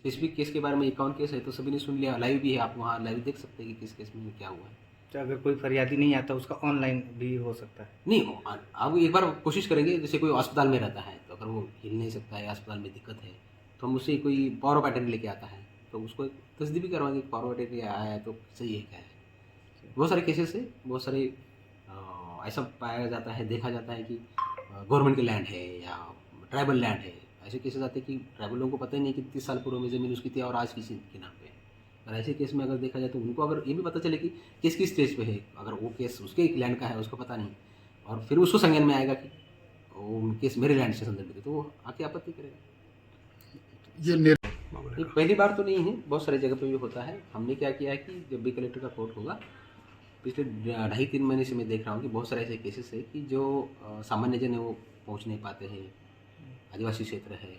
Specific case के बारे में 51 केस है तो सभी ने सुन लिया, लाइव भी है, आप वहाँ लाइव देख सकते हैं कि किस केस में क्या हुआ है। तो अगर कोई फरियादी नहीं आता उसका ऑनलाइन भी हो सकता है? नहीं, आप एक बार कोशिश करेंगे, जैसे कोई अस्पताल में रहता है तो अगर वो हिल नहीं सकता है या अस्पताल में दिक्कत है तो हम उससे कोई पावर ऑफ अटर्नी लेके आता है तो उसको तस्दीक भी करवाएंगे पावर ऑफ अटर्नी आया है तो सही है क्या है। बहुत सारे केसेस है, बहुत सारे ऐसा पाया जाता है, देखा जाता है कि गवर्नमेंट के लैंड है या ट्राइबल लैंड है। ऐसे केसेस आते हैं कि ट्राइबल लोगों को पता ही नहीं कि 30 साल पूर्व में ज़मीन उसकी थी और आज किसी के नाम पे है। और ऐसे केस में अगर देखा जाए तो उनको अगर ये भी पता चले कि किस स्टेज पे है, अगर वो केस उसके एक लैंड का है उसको पता नहीं और फिर उसको संज्ञान में आएगा कि वो केस मेरे लैंड से संदर्भित है तो वो आके आपत्ति करेगा। ये पहली बार तो नहीं है, बहुत सारी जगह पे भी होता है। हमने क्या किया है कि जब भी कलेक्टर का कोर्ट होगा, पिछले 2.5-3 महीने से मैं देख रहा हूँ कि बहुत सारे ऐसे केसेस है कि जो सामान्य जन है वो पहुँच नहीं पाते हैं, आदिवासी क्षेत्र है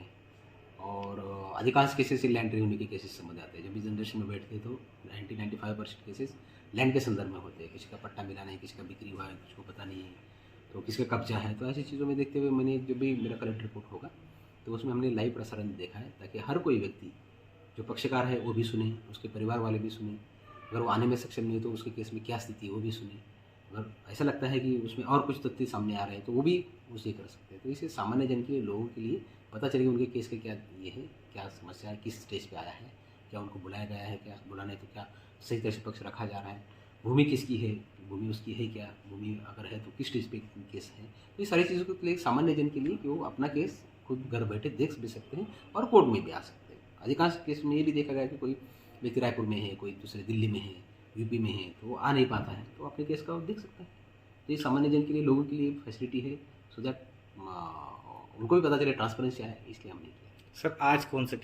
और अधिकांश केसेस लैंड रेवेन्यू के केसेस समझ आते हैं। जब भी जनरेशन में बैठते हैं तो 90-95% केसेस लैंड के संदर्भ में होते हैं। किसी का पट्टा मिला नहीं, किसी का बिक्री हुआ है, कुछ को पता नहीं है, तो किसका कब्जा है। तो ऐसी चीज़ों में देखते हुए मैंने जब भी मेरा कलेक्टर रिपोर्ट होगा तो उसमें हमने लाइव प्रसारण देखा है ताकि हर कोई व्यक्ति जो पक्षकार है वो भी सुने, उसके परिवार वाले भी सुने। अगर वो आने में सक्षम नहीं है तो उसके केस में क्या स्थिति है वो भी सुने। अगर ऐसा लगता है कि उसमें और कुछ तथ्य सामने आ रहे हैं तो वो भी उसे कर सकते हैं। तो इसे सामान्य जन के लोगों के लिए पता चलेगा उनके केस के क्या ये है, क्या समस्या है, किस स्टेज पे आया है, क्या उनको बुलाया गया है, क्या बुलाना है तो क्या सही तरह से पक्ष रखा जा रहा है, भूमि किसकी है, भूमि उसकी है क्या, भूमि अगर है तो किस स्टेज पे केस है। तो ये सारी चीज़ों के लिए सामान्य जन के लिए कि वो अपना केस खुद घर बैठे देख भी सकते हैं और कोर्ट में भी आ सकते हैं। अधिकांश केस में ये भी देखा गया कि कोई व्यक्ति रायपुर में है, कोई दूसरे दिल्ली में है, यूपी में है, तो वो आ नहीं पाता है तो अपने केस का वो देख सकता है। तो ये सामान्य जन के लिए, लोगों के लिए फैसिलिटी है सो दैट उनको भी पता चले, ट्रांसपेरेंसी आए, इसलिए हमने किया। सर आज कौन सा